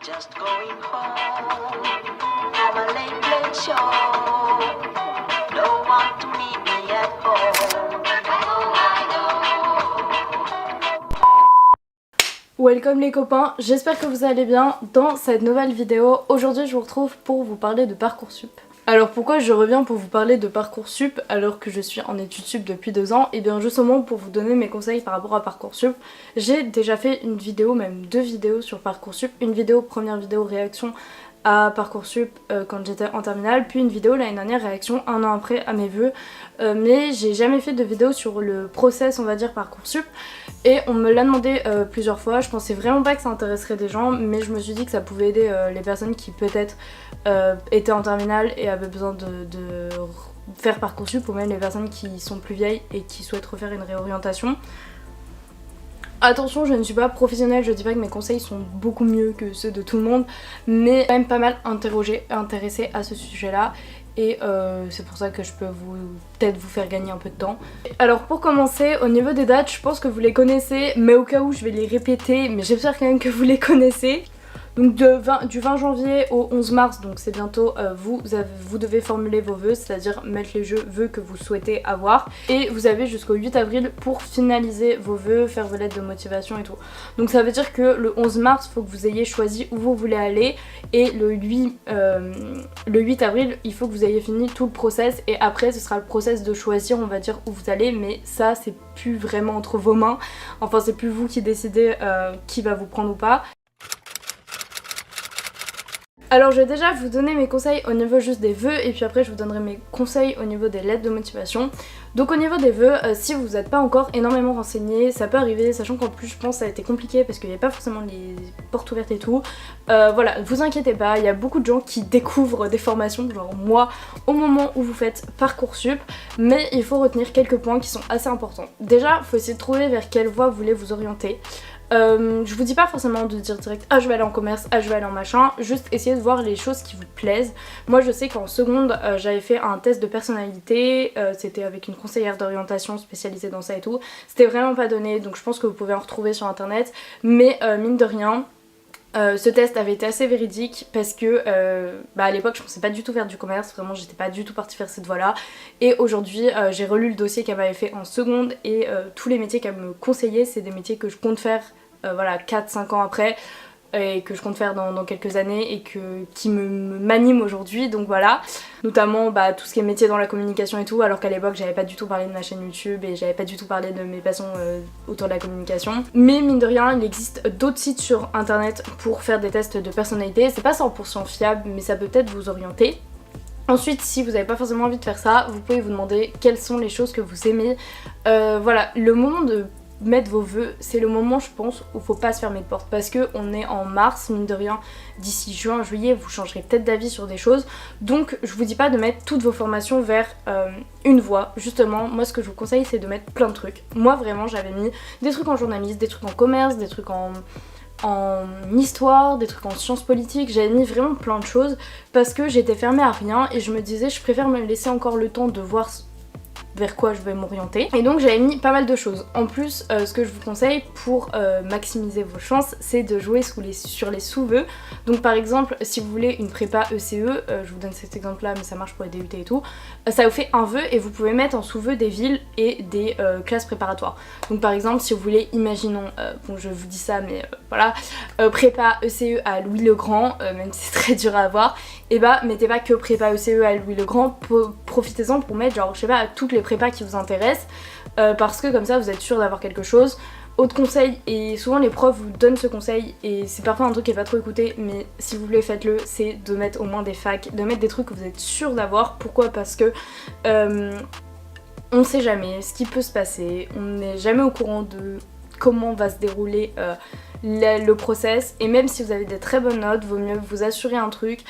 Just going home from a late show. Don't want to meet me at home. Welcome les copains, j'espère que vous allez bien dans cette nouvelle vidéo. Aujourd'hui je vous retrouve pour vous parler de Parcoursup. Alors pourquoi je reviens pour vous parler de Parcoursup alors que je suis en études sup depuis 2 ans? Et bien justement pour vous donner mes conseils par rapport à Parcoursup. J'ai déjà fait une vidéo, même 2 vidéos sur Parcoursup. Une vidéo, première vidéo réaction à Parcoursup quand j'étais en terminale, puis une vidéo l'année dernière réaction 1 an après à mes vœux, mais j'ai jamais fait de vidéo sur le process on va dire Parcoursup et on me l'a demandé plusieurs fois. Je pensais vraiment pas que ça intéresserait des gens, mais je me suis dit que ça pouvait aider les personnes qui peut-être étaient en terminale et avaient besoin de faire Parcoursup, ou même les personnes qui sont plus vieilles et qui souhaitent refaire une réorientation. Attention, je ne suis pas professionnelle, je dis pas que mes conseils sont beaucoup mieux que ceux de tout le monde, mais quand même pas mal intéressée à ce sujet-là. Et c'est pour ça que je peux peut-être vous faire gagner un peu de temps. Alors pour commencer, au niveau des dates, je pense que vous les connaissez, mais au cas où je vais les répéter, mais j'espère quand même que vous les connaissez. Donc du 20 janvier au 11 mars, donc c'est bientôt, vous devez formuler vos vœux, c'est-à-dire mettre les vœux que vous souhaitez avoir. Et vous avez jusqu'au 8 avril pour finaliser vos vœux, faire vos lettres de motivation et tout. Donc ça veut dire que le 11 mars, il faut que vous ayez choisi où vous voulez aller. Et le 8 avril, il faut que vous ayez fini tout le process. Et après, ce sera le process de choisir, on va dire, où vous allez. Mais ça, c'est plus vraiment entre vos mains. Enfin, c'est plus vous qui décidez qui va vous prendre ou pas. Alors je vais déjà vous donner mes conseils au niveau juste des vœux et puis après je vous donnerai mes conseils au niveau des lettres de motivation. Donc au niveau des vœux, si vous n'êtes pas encore énormément renseigné, ça peut arriver, sachant qu'en plus je pense que ça a été compliqué parce qu'il n'y a pas forcément les portes ouvertes et tout. Voilà, vous inquiétez pas, il y a beaucoup de gens qui découvrent des formations, genre moi, au moment où vous faites Parcoursup, mais il faut retenir quelques points qui sont assez importants. Déjà, il faut essayer de trouver vers quelle voie vous voulez vous orienter. Je vous dis pas forcément de dire direct ah je vais aller en commerce, ah je vais aller en machin, juste essayer de voir les choses qui vous plaisent. Moi je sais qu'en seconde j'avais fait un test de personnalité, c'était avec une conseillère d'orientation spécialisée dans ça et tout, c'était vraiment pas donné donc je pense que vous pouvez en retrouver sur internet, mais mine de rien ce test avait été assez véridique parce que à l'époque je pensais pas du tout faire du commerce, vraiment j'étais pas du tout partie faire cette voie là, et aujourd'hui j'ai relu le dossier qu'elle m'avait fait en seconde et tous les métiers qu'elle me conseillait c'est des métiers que je compte faire voilà 4-5 ans après et que je compte faire dans quelques années et qui m'animent aujourd'hui, donc voilà, notamment tout ce qui est métier dans la communication et tout, alors qu'à l'époque j'avais pas du tout parlé de ma chaîne YouTube et j'avais pas du tout parlé de mes passions autour de la communication. Mais mine de rien il existe d'autres sites sur internet pour faire des tests de personnalité, c'est pas 100% fiable mais ça peut peut-être vous orienter. Ensuite, si vous n'avez pas forcément envie de faire ça, vous pouvez vous demander quelles sont les choses que vous aimez. Voilà, le moment de mettre vos vœux, c'est le moment je pense où faut pas se fermer de porte parce que on est en mars, mine de rien, d'ici juin, juillet, vous changerez peut-être d'avis sur des choses, donc je vous dis pas de mettre toutes vos formations vers une voie. Justement, moi ce que je vous conseille c'est de mettre plein de trucs. Moi vraiment j'avais mis des trucs en journalisme, des trucs en commerce, des trucs en histoire, des trucs en sciences politiques, j'avais mis vraiment plein de choses parce que j'étais fermée à rien et je me disais je préfère me laisser encore le temps de voir vers quoi je vais m'orienter, et donc j'avais mis pas mal de choses. En plus ce que je vous conseille pour maximiser vos chances c'est de jouer sur les sous-vœux. Donc par exemple si vous voulez une prépa ECE, je vous donne cet exemple là mais ça marche pour les DUT et tout, ça vous fait un vœu et vous pouvez mettre en sous-vœu des villes et des classes préparatoires. Donc par exemple si vous voulez, imaginons, bon je vous dis ça mais voilà, prépa ECE à Louis-le-Grand, même si c'est très dur à avoir, et mettez pas que prépa ECE à Louis-le-Grand, profitez-en pour mettre genre je sais pas toutes les prépas qui vous intéressent, parce que comme ça vous êtes sûr d'avoir quelque chose. Autre conseil, et souvent les profs vous donnent ce conseil et c'est parfois un truc qui est pas trop écouté, mais si vous voulez faites-le, c'est de mettre au moins des facs, de mettre des trucs que vous êtes sûr d'avoir. Pourquoi? Parce que on sait jamais ce qui peut se passer, on n'est jamais au courant de comment va se dérouler le process, et même si vous avez des très bonnes notes, vaut mieux vous assurer un truc,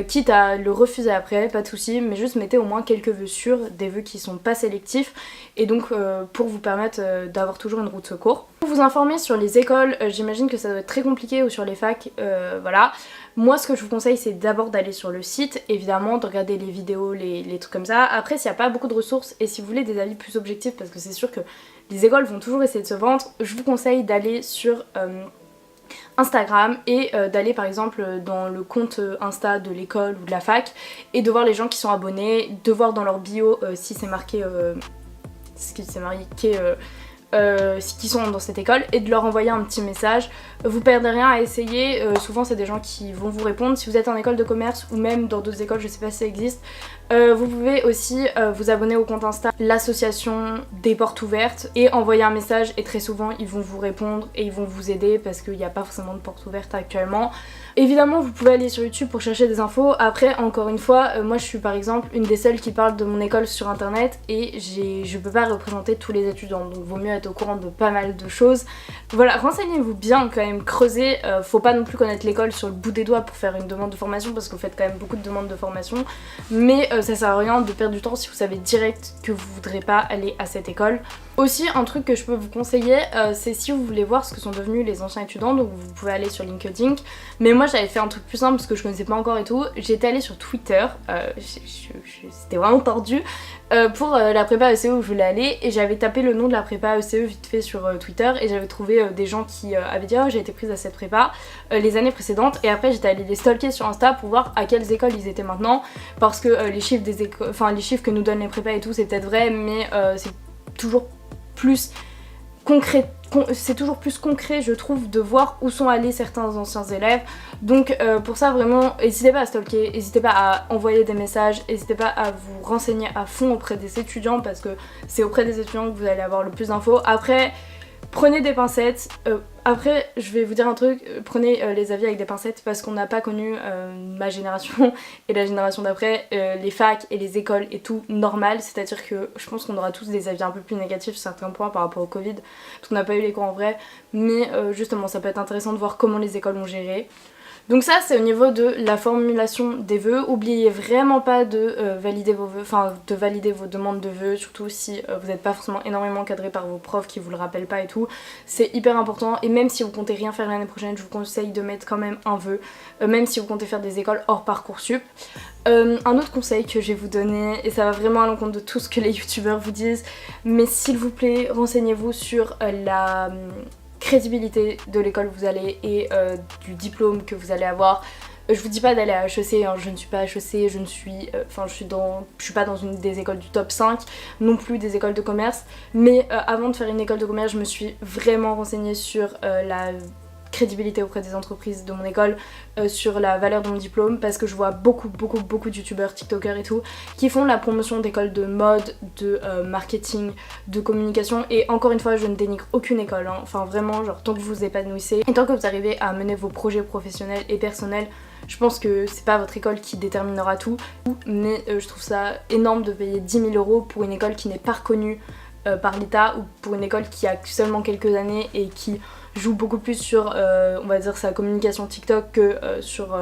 quitte à le refuser après, pas de souci, mais juste mettez au moins quelques vœux sûrs, des vœux qui sont pas sélectifs, et donc pour vous permettre d'avoir toujours une roue de secours. Pour vous informer sur les écoles, j'imagine que ça doit être très compliqué, ou sur les facs, voilà. Moi ce que je vous conseille c'est d'abord d'aller sur le site, évidemment, de regarder les vidéos, les trucs comme ça. Après s'il n'y a pas beaucoup de ressources et si vous voulez des avis plus objectifs, parce que c'est sûr que les écoles vont toujours essayer de se vendre, je vous conseille d'aller sur Instagram et d'aller par exemple dans le compte Insta de l'école ou de la fac et de voir les gens qui sont abonnés, de voir dans leur bio si c'est marqué qui sont dans cette école et de leur envoyer un petit message. Vous perdez rien à essayer, souvent c'est des gens qui vont vous répondre. Si vous êtes en école de commerce ou même dans d'autres écoles, je sais pas si ça existe, vous pouvez aussi vous abonner au compte Insta l'association des portes ouvertes et envoyer un message et très souvent ils vont vous répondre et ils vont vous aider parce qu'il n'y a pas forcément de portes ouvertes actuellement. Évidemment vous pouvez aller sur YouTube pour chercher des infos. Après encore une fois, moi je suis par exemple une des seules qui parle de mon école sur internet et je peux pas représenter tous les étudiants, donc vaut mieux être au courant de pas mal de choses. Voilà, renseignez-vous bien quand même, creusez, faut pas non plus connaître l'école sur le bout des doigts pour faire une demande de formation parce que vous faites quand même beaucoup de demandes de formation, mais ça sert à rien de perdre du temps si vous savez direct que vous voudrez pas aller à cette école. Aussi un truc que je peux vous conseiller, c'est si vous voulez voir ce que sont devenus les anciens étudiants, donc vous pouvez aller sur LinkedIn, mais moi j'avais fait un truc plus simple parce que je connaissais pas encore et tout, j'étais allée sur Twitter, c'était vraiment tordu, pour la prépa ECE où je voulais aller et j'avais tapé le nom de la prépa ECE vite fait sur Twitter et j'avais trouvé des gens qui avaient dit oh j'ai été prise à cette prépa les années précédentes et après j'étais allée les stalker sur Insta pour voir à quelles écoles ils étaient maintenant parce que les chiffres des écoles, enfin les chiffres que nous donnent les prépas et tout c'est peut-être vrai mais c'est toujours plus concret. C'est toujours plus concret je trouve de voir où sont allés certains anciens élèves, donc pour ça vraiment n'hésitez pas à stalker, n'hésitez pas à envoyer des messages, n'hésitez pas à vous renseigner à fond auprès des étudiants parce que c'est auprès des étudiants que vous allez avoir le plus d'infos. Après prenez des pincettes, après je vais vous dire un truc, prenez les avis avec des pincettes parce qu'on n'a pas connu ma génération et la génération d'après, les facs et les écoles et tout normal, c'est à dire que je pense qu'on aura tous des avis un peu plus négatifs sur certains points par rapport au Covid parce qu'on n'a pas eu les cours en vrai, mais justement ça peut être intéressant de voir comment les écoles ont géré. Donc ça c'est au niveau de la formulation des vœux. Oubliez vraiment pas de valider vos vœux, enfin de valider vos demandes de vœux, surtout si vous n'êtes pas forcément énormément encadré par vos profs qui vous le rappellent pas et tout. C'est hyper important et même si vous comptez rien faire l'année prochaine, je vous conseille de mettre quand même un vœu, même si vous comptez faire des écoles hors Parcoursup. Un autre conseil que je vais vous donner, et ça va vraiment à l'encontre de tout ce que les youtubeurs vous disent, mais s'il vous plaît renseignez-vous sur la crédibilité de l'école où vous allez et du diplôme que vous allez avoir. Je vous dis pas d'aller à HEC, hein, je ne suis pas à HEC, je suis pas dans une des écoles du top 5, non plus des écoles de commerce, mais avant de faire une école de commerce, je me suis vraiment renseignée sur la crédibilité auprès des entreprises de mon école, sur la valeur de mon diplôme parce que je vois beaucoup de youtubeurs, tiktokers et tout qui font la promotion d'écoles de mode, de marketing, de communication et encore une fois je ne dénigre aucune école, hein. Enfin vraiment genre tant que vous vous épanouissez et tant que vous arrivez à mener vos projets professionnels et personnels, je pense que c'est pas votre école qui déterminera tout, mais je trouve ça énorme de payer 10 000 € pour une école qui n'est pas reconnue par l'État ou pour une école qui a seulement quelques années et qui joue beaucoup plus sur on va dire sa communication TikTok que sur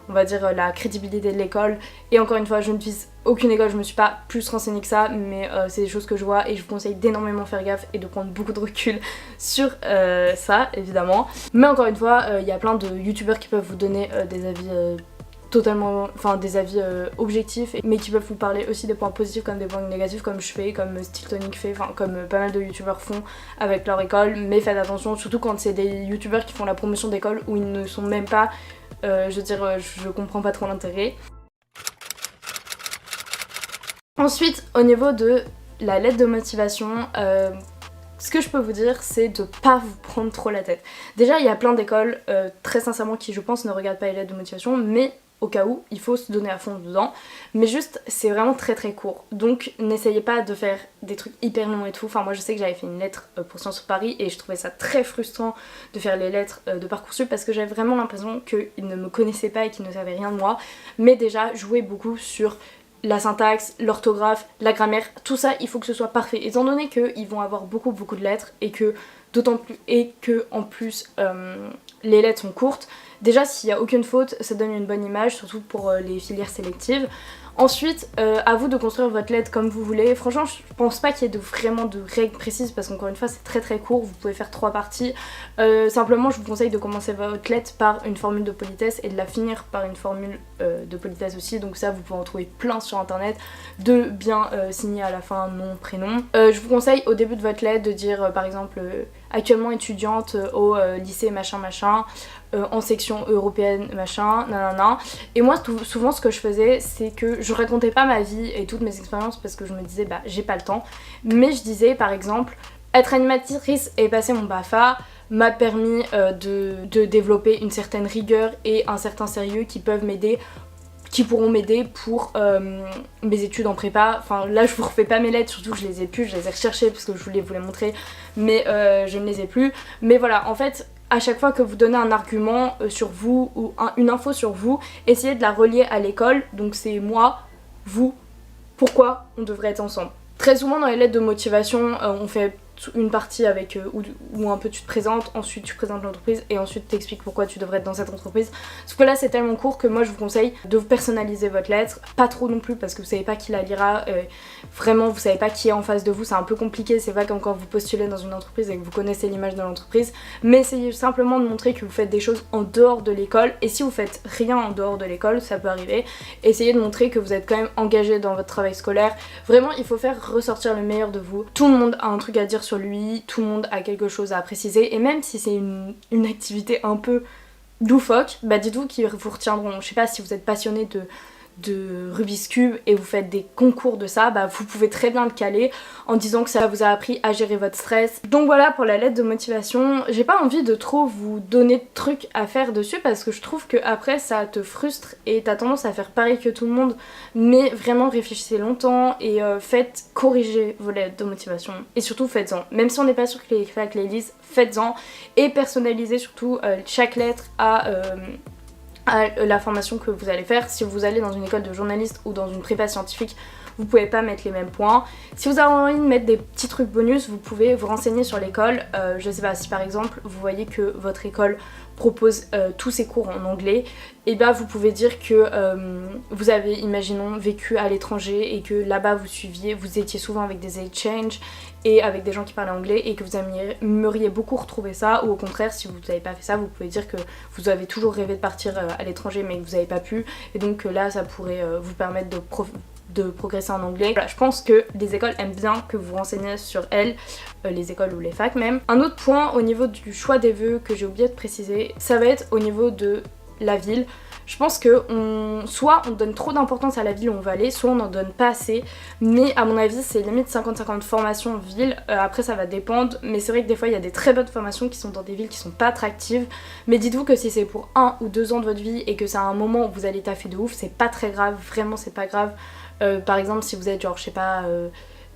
on va dire la crédibilité de l'école. Et encore une fois je ne vise aucune école, je me suis pas plus renseignée que ça, mais c'est des choses que je vois et je vous conseille d'énormément faire gaffe et de prendre beaucoup de recul sur ça évidemment. Mais encore une fois il y a plein de youtubeurs qui peuvent vous donner des avis totalement, enfin des avis objectifs mais qui peuvent vous parler aussi des points positifs comme des points négatifs comme je fais, comme Stiltonic fait, enfin comme pas mal de youtubeurs font avec leur école, mais faites attention surtout quand c'est des youtubeurs qui font la promotion d'école où ils ne sont même pas, je veux dire je comprends pas trop l'intérêt. Ensuite au niveau de la lettre de motivation, ce que je peux vous dire c'est de pas vous prendre trop la tête. Déjà il y a plein d'écoles très sincèrement qui je pense ne regardent pas les lettres de motivation, mais au cas où, il faut se donner à fond dedans, mais juste c'est vraiment très court, donc n'essayez pas de faire des trucs hyper longs et tout. Enfin moi je sais que j'avais fait une lettre pour Sciences Po Paris et je trouvais ça très frustrant de faire les lettres de Parcoursup parce que j'avais vraiment l'impression qu'ils ne me connaissaient pas et qu'ils ne savaient rien de moi, mais déjà jouez beaucoup sur la syntaxe, l'orthographe, la grammaire, tout ça il faut que ce soit parfait, étant donné qu'ils vont avoir beaucoup de lettres et que d'autant plus et que en plus les lettres sont courtes. Déjà s'il n'y a aucune faute ça donne une bonne image, surtout pour les filières sélectives. Ensuite à vous de construire votre lettre comme vous voulez. Franchement je pense pas qu'il y ait vraiment de règles précises parce qu'encore une fois c'est très court, vous pouvez faire 3 parties. Simplement je vous conseille de commencer votre lettre par une formule de politesse et de la finir par une formule de politesse aussi, donc ça vous pouvez en trouver plein sur internet, de bien signer à la fin nom, prénom. Je vous conseille au début de votre lettre de dire par exemple actuellement étudiante au lycée machin machin, en section européenne machin, nanana. Et moi souvent ce que je faisais c'est que je racontais pas ma vie et toutes mes expériences parce que je me disais bah j'ai pas le temps, mais je disais par exemple être animatrice et passer mon BAFA m'a permis de développer une certaine rigueur et un certain sérieux qui pourront m'aider pour mes études en prépa. Enfin là je vous refais pas mes lettres, surtout que je les ai plus, je les ai recherchées parce que je voulais vous les montrer, mais je ne les ai plus. Mais voilà, en fait à chaque fois que vous donnez un argument sur vous ou une info sur vous, essayez de la relier à l'école. Donc c'est moi, vous, pourquoi on devrait être ensemble. Très souvent dans les lettres de motivation, on fait une partie avec où un peu tu te présentes, ensuite tu présentes l'entreprise et ensuite t'expliques pourquoi tu devrais être dans cette entreprise. Sauf que là c'est tellement court que moi je vous conseille de vous personnaliser votre lettre, pas trop non plus parce que vous savez pas qui la lira, vraiment vous savez pas qui est en face de vous, c'est un peu compliqué, c'est pas comme quand vous postulez dans une entreprise et que vous connaissez l'image de l'entreprise, mais essayez simplement de montrer que vous faites des choses en dehors de l'école, et si vous faites rien en dehors de l'école, ça peut arriver, essayez de montrer que vous êtes quand même engagé dans votre travail scolaire. Vraiment il faut faire ressortir le meilleur de vous, tout le monde a un truc à dire sur lui, tout le monde a quelque chose à préciser, et même si c'est une activité un peu loufoque, bah dites-vous qu'ils vous retiendront. Je sais pas, si vous êtes passionné de Rubik's Cube et vous faites des concours de ça, bah vous pouvez très bien le caler en disant que ça vous a appris à gérer votre stress. Donc voilà pour la lettre de motivation. J'ai pas envie de trop vous donner de trucs à faire dessus parce que je trouve que après ça te frustre et t'as tendance à faire pareil que tout le monde, mais vraiment réfléchissez longtemps et faites corriger vos lettres de motivation et surtout faites-en. Même si on n'est pas sûr que les facs les lisent, faites-en et personnalisez surtout chaque lettre à la formation que vous allez faire. Si vous allez dans une école de journaliste ou dans une prépa scientifique, vous pouvez pas mettre les mêmes points. Si vous avez envie de mettre des petits trucs bonus, vous pouvez vous renseigner sur l'école. Je sais pas, si par exemple vous voyez que votre école propose tous ses cours en anglais, et bien vous pouvez dire que vous avez, imaginons, vécu à l'étranger et que là-bas vous étiez souvent avec des exchanges et avec des gens qui parlaient anglais et que vous aimeriez beaucoup retrouver ça, ou au contraire si vous n'avez pas fait ça, vous pouvez dire que vous avez toujours rêvé de partir à l'étranger mais que vous n'avez pas pu, et donc là ça pourrait vous permettre de progresser en anglais. Voilà, je pense que les écoles aiment bien que vous vous renseigniez sur elles, les écoles ou les facs même. Un autre point au niveau du choix des vœux que j'ai oublié de préciser, ça va être au niveau de la ville. Je pense que soit on donne trop d'importance à la ville où on va aller, soit on n'en donne pas assez, mais à mon avis c'est limite 50-50 formation ville, après ça va dépendre, mais c'est vrai que des fois il y a des très bonnes formations qui sont dans des villes qui sont pas attractives, mais dites-vous que si c'est pour 1 ou 2 ans de votre vie et que c'est à un moment où vous allez taffer de ouf, c'est pas très grave, vraiment c'est pas grave. Par exemple si vous êtes genre je sais pas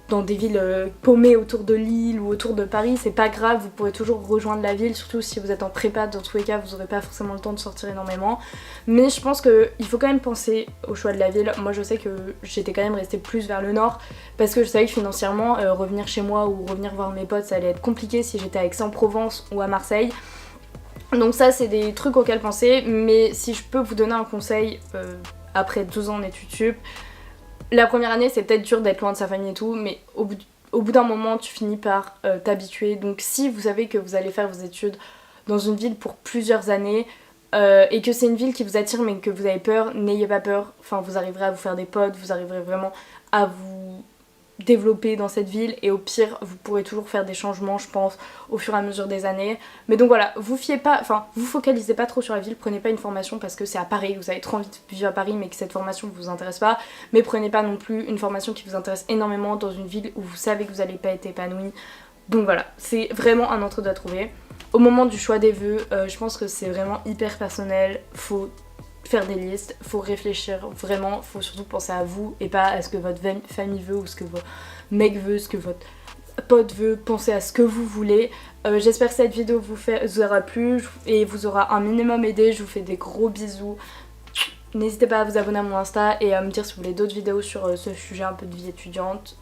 dans des villes paumées autour de Lille ou autour de Paris, c'est pas grave, vous pourrez toujours rejoindre la ville, surtout si vous êtes en prépa, dans tous les cas vous aurez pas forcément le temps de sortir énormément, mais je pense qu'il faut quand même penser au choix de la ville. Moi je sais que j'étais quand même restée plus vers le nord parce que je savais que financièrement revenir chez moi ou revenir voir mes potes ça allait être compliqué si j'étais à Aix-en-Provence ou à Marseille. Donc ça c'est des trucs auxquels penser, mais si je peux vous donner un conseil après 2 ans en études sup, la première année c'est peut-être dur d'être loin de sa famille et tout, mais au bout d'un moment tu finis par t'habituer. Donc si vous savez que vous allez faire vos études dans une ville pour plusieurs années et que c'est une ville qui vous attire mais que vous avez peur, n'ayez pas peur, enfin vous arriverez à vous faire des potes, vous arriverez vraiment à vous développer dans cette ville, et au pire vous pourrez toujours faire des changements je pense au fur et à mesure des années. Mais donc voilà, vous focalisez pas trop sur la ville, prenez pas une formation parce que c'est à Paris, vous avez trop envie de vivre à Paris mais que cette formation vous intéresse pas, mais prenez pas non plus une formation qui vous intéresse énormément dans une ville où vous savez que vous allez pas être épanoui. Donc voilà, c'est vraiment un entre-deux à trouver. Au moment du choix des vœux, je pense que c'est vraiment hyper personnel, faut faire des listes, faut réfléchir vraiment, faut surtout penser à vous et pas à ce que votre famille veut ou ce que votre mec veut, ce que votre pote veut, pensez à ce que vous voulez. J'espère que cette vidéo vous aura plu et vous aura un minimum aidé, je vous fais des gros bisous. N'hésitez pas à vous abonner à mon Insta et à me dire si vous voulez d'autres vidéos sur ce sujet un peu de vie étudiante.